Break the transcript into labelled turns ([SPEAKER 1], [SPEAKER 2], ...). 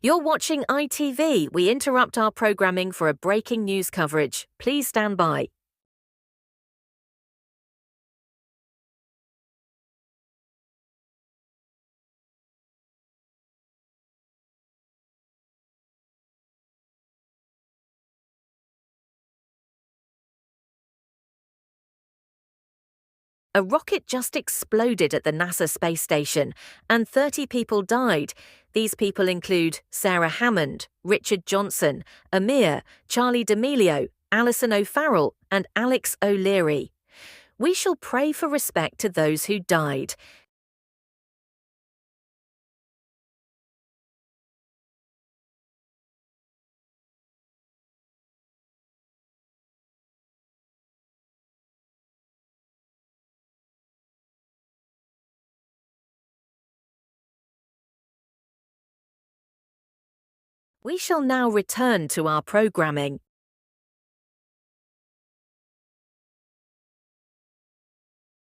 [SPEAKER 1] You're watching ITV. We interrupt our programming for a breaking news coverage. Please stand by. A rocket just exploded at the NASA space station, and 30 people died. These people include Sarah Hammond, Richard Johnson, Amir, Charlie D'Amelio, Alison O'Farrell, and Alex O'Leary. We shall pray for respect to those who died. We shall now return to our programming.